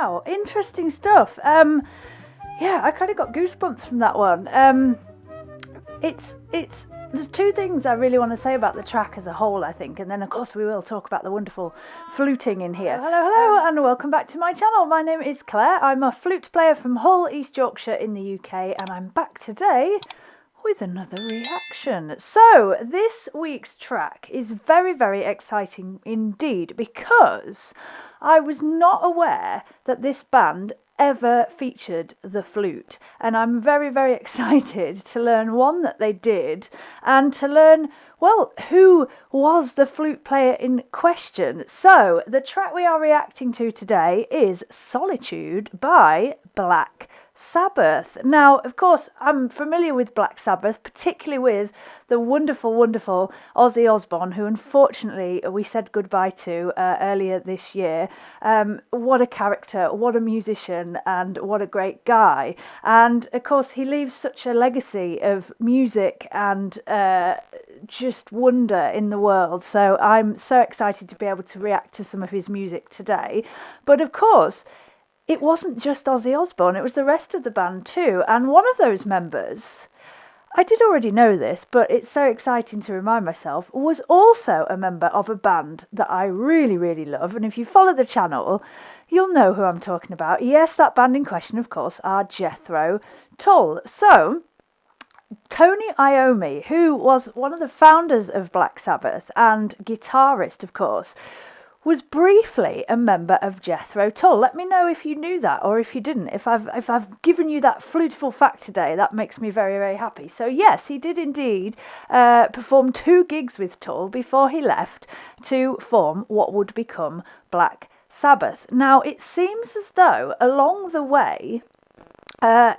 Wow, interesting stuff. Yeah, I kind of got goosebumps from that one. There's two things I really want to say about the track as a whole, I think, and then of course we will talk about the wonderful fluting in here. Hello, and welcome back to my channel. My name is Claire. I'm a flute player from Hull, East Yorkshire in the UK, and I'm back today with another reaction. So this week's track is very, very exciting indeed, because I was not aware that this band ever featured the flute, and I'm very, very excited to learn, one, that they did, and to learn, well, who was the flute player in question. So the track we are reacting to today is Solitude by Black Sabbath. Now, of course, I'm familiar with Black Sabbath, particularly with the wonderful, wonderful Ozzy Osbourne, who unfortunately we said goodbye to earlier this year. What a character, what a musician, and what a great guy. And of course, he leaves such a legacy of music and just wonder in the world. So I'm so excited to be able to react to some of his music today. But of course, it wasn't just Ozzy Osbourne, it was the rest of the band too. And one of those members, I did already know this, but it's so exciting to remind myself, was also a member of a band that I really, really love. And if you follow the channel, you'll know who I'm talking about. Yes, that band in question, of course, are Jethro Tull. So Tony Iommi, who was one of the founders of Black Sabbath and guitarist, of course, was briefly a member of Jethro Tull. Let me know if you knew that, or if you didn't. If I've given you that fluteful fact today, that makes me very, very happy. So yes, he did indeed perform 2 gigs with Tull before he left to form what would become Black Sabbath. Now, it seems as though along the way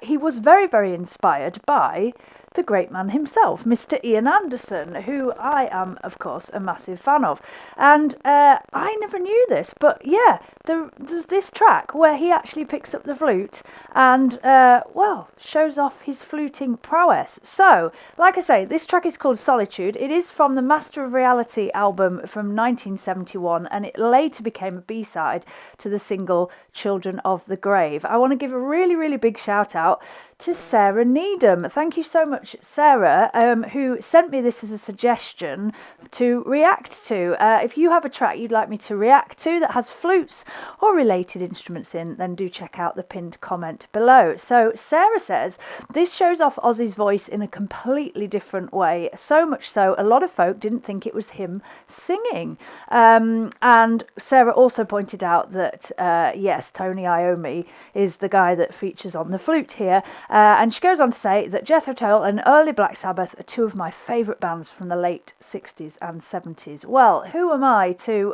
he was very, very inspired by the great man himself, Mr. Ian Anderson, who I am, of course, a massive fan of. And I never knew this, but yeah, there's this track where he actually picks up the flute and, well, shows off his fluting prowess. So, like I say, this track is called Solitude. It is from the Master of Reality album from 1971, and it later became a B-side to the single Children of the Grave. I want to give a really, really big shout out to Sarah Needham. Thank you so much, Sarah, who sent me this as a suggestion to react to. If you have a track you'd like me to react to that has flutes or related instruments in, then do check out the pinned comment below. So Sarah says, this shows off Ozzy's voice in a completely different way. So much so, a lot of folk didn't think it was him singing. And Sarah also pointed out that, yes, Tony Iommi is the guy that features on the flute here. And she goes on to say that Jethro Tull and early Black Sabbath are 2 of my favourite bands from the late 60s and 70s. Well, who am I to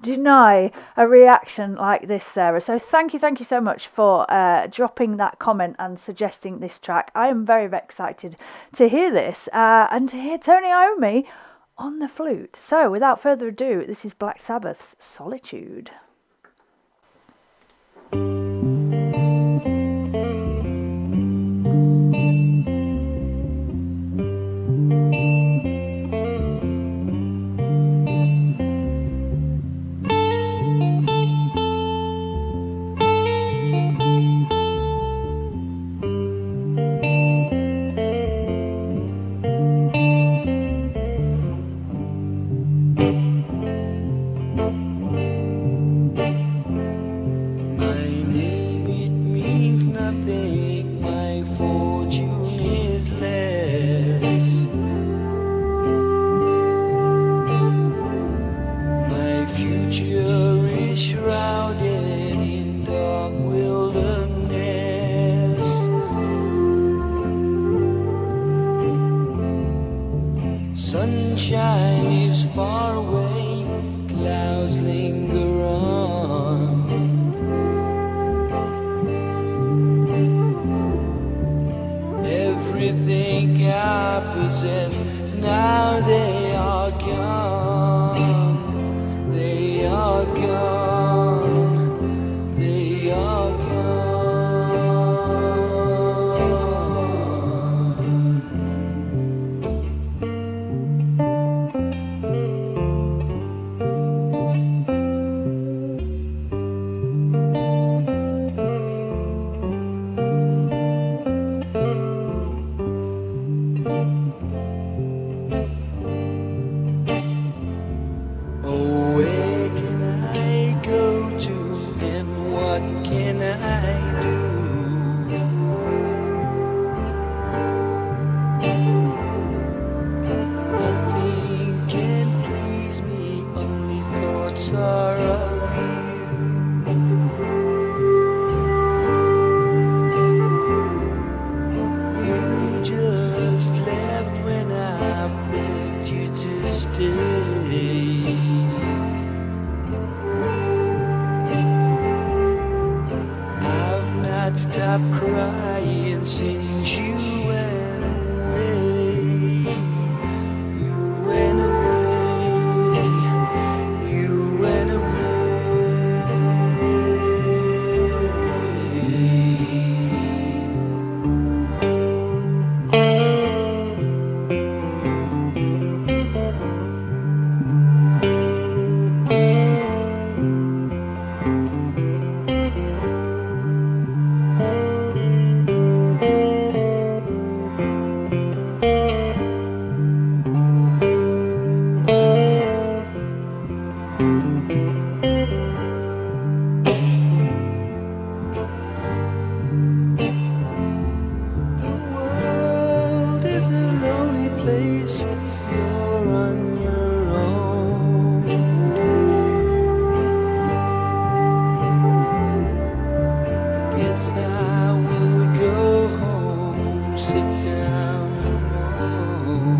deny a reaction like this, Sarah? So thank you so much for dropping that comment and suggesting this track. I am very, very excited to hear this and to hear Tony Iommi on the flute. So without further ado, this is Black Sabbath's Solitude. Sunshine is far away, clouds linger on. not stop crying since you went away. You went away. You went away. The world is a lonely place. You're on your own. Guess I will go home, sit down alone.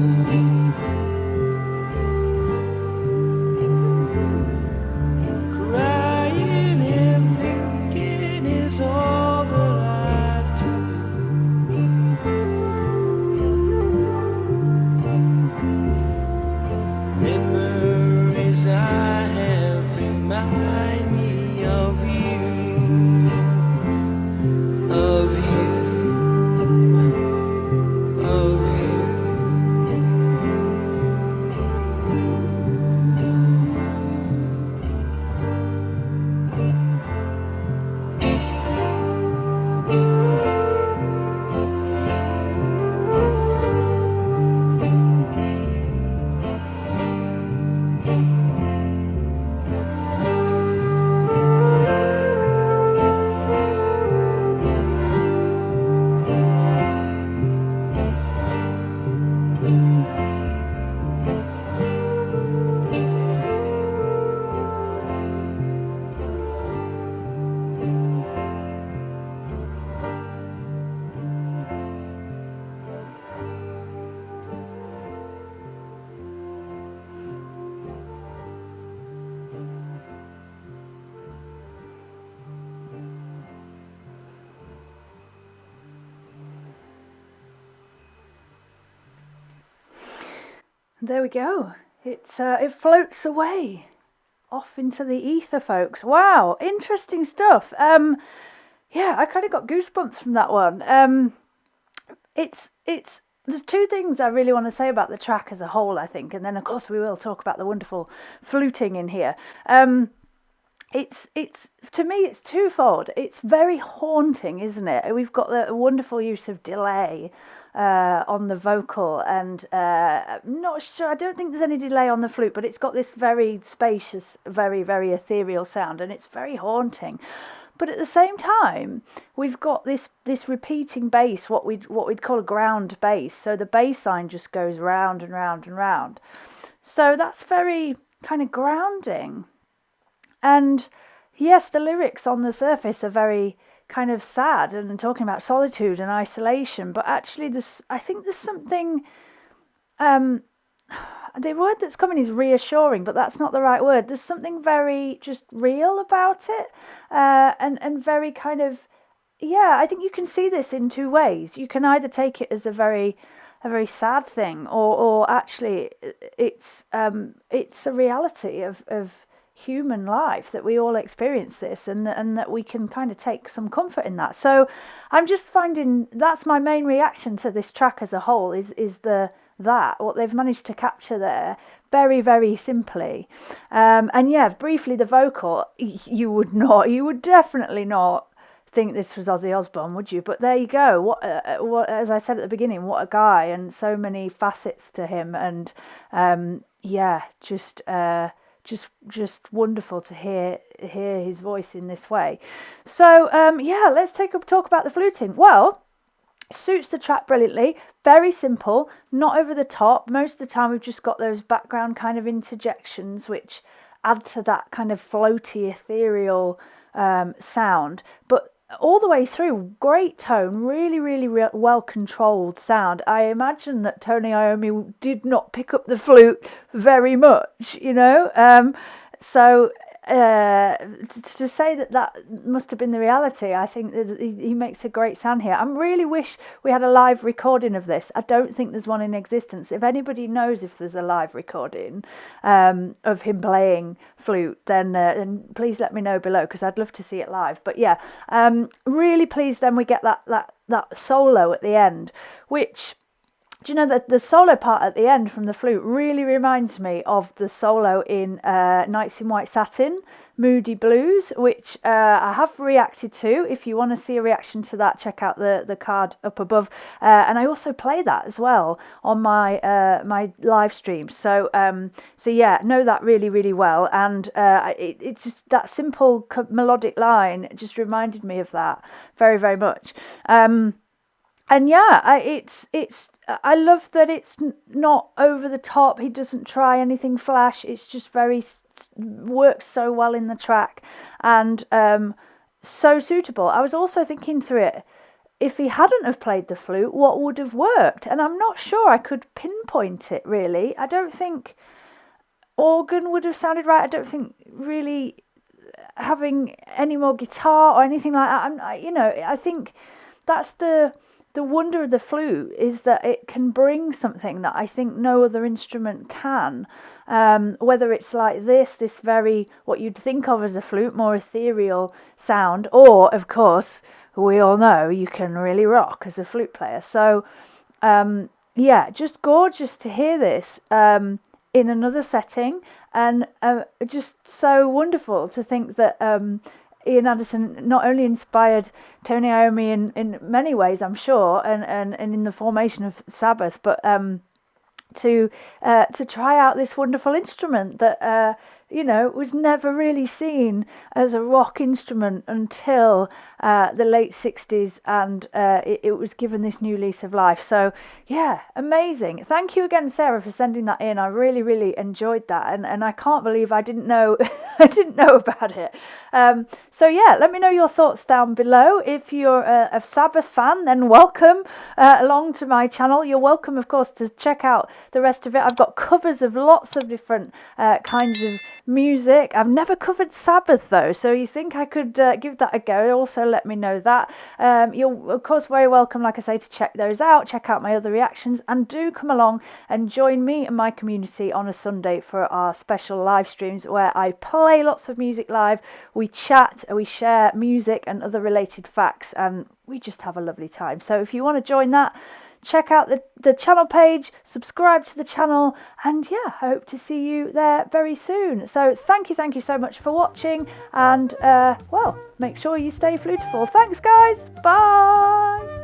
Crying and thinking is all that I do. Memories I have remind me of you, of you, of you. There we go. It floats away off into the ether, folks. Wow, interesting stuff. Yeah, I kind of got goosebumps from that one. There's two things I really want to say about the track as a whole, I think, and then of course we will talk about the wonderful fluting in here. It's to me it's twofold. It's very haunting, isn't it? We've got the wonderful use of delay on the vocal, and I'm not sure, I don't think there's any delay on the flute, but it's got this very spacious, very, very ethereal sound, and it's very haunting. But at the same time, we've got this repeating bass, what we'd call a ground bass. So the bass line just goes round and round and round. So that's very kind of grounding. And yes, the lyrics on the surface are very kind of sad and talking about solitude and isolation, but actually I think there's something, the word that's coming is reassuring, but that's not the right word. There's something very just real about it, and very kind of, yeah, I think you can see this in two ways. You can either take it as a very sad thing, or actually it's a reality of human life, that we all experience this, and that we can kind of take some comfort in that. So I'm just finding that's my main reaction to this track as a whole, is what they've managed to capture there very, very simply. And yeah, briefly, the vocal, you would definitely not think this was Ozzy Osbourne, would you? But there you go. What as I said at the beginning, what a guy, and so many facets to him, and yeah, just wonderful to hear his voice in this way. So yeah, let's talk about the fluting. Well, suits the track brilliantly. Very simple, not over the top. Most of the time we've just got those background kind of interjections which add to that kind of floaty, ethereal sound. But all the way through, great tone, really, really well controlled sound. I imagine that Tony Iommi did not pick up the flute very much, you know. So to say that must have been the reality, I think he makes a great sound here. I really wish we had a live recording of this. I don't think there's one in existence. If anybody knows if there's a live recording of him playing flute, then please let me know below, because I'd love to see it live. But yeah, really pleased then we get that solo at the end, which, do you know that the solo part at the end from the flute really reminds me of the solo in Nights in White Satin, Moody Blues, which I have reacted to. If you want to see a reaction to that, check out the card up above. And I also play that as well on my my live stream. So yeah, know that really, really well. And it's just that simple melodic line just reminded me of that very, very much. And yeah, I love that it's not over the top. He doesn't try anything flash. It's just works so well in the track, and so suitable. I was also thinking through it, if he hadn't have played the flute, what would have worked? And I'm not sure I could pinpoint it really. I don't think organ would have sounded right. I don't think really having any more guitar or anything like that. I think that's the wonder of the flute, is that it can bring something that I think no other instrument can. Whether it's like this very, what you'd think of as a flute, more ethereal sound, or of course we all know you can really rock as a flute player. So yeah, just gorgeous to hear this in another setting, and just so wonderful to think that Ian Anderson not only inspired Tony Iommi in many ways, I'm sure, and in the formation of Sabbath, but to try out this wonderful instrument that was never really seen as a rock instrument until the late 60s, and it was given this new lease of life. So yeah, amazing. Thank you again, Sarah, for sending that in. I really, really enjoyed that, and I can't believe I didn't know I didn't know about it. So yeah, let me know your thoughts down below. If you're a Sabbath fan, then welcome along to my channel. You're welcome, of course, to check out the rest of it. I've got covers of lots of different kinds of music. I've never covered Sabbath though, so you think I could give that a go? Also let me know that. You're of course very welcome, like I say, to check those out, check out my other reactions, and do come along and join me and my community on a Sunday for our special live streams where I play lots of music live, we chat, we share music and other related facts, and we just have a lovely time. So if you want to join that, check out the channel page, subscribe to the channel, and yeah, I hope to see you there very soon. So thank you so much for watching, and well, make sure you stay flutifull. Thanks guys, bye.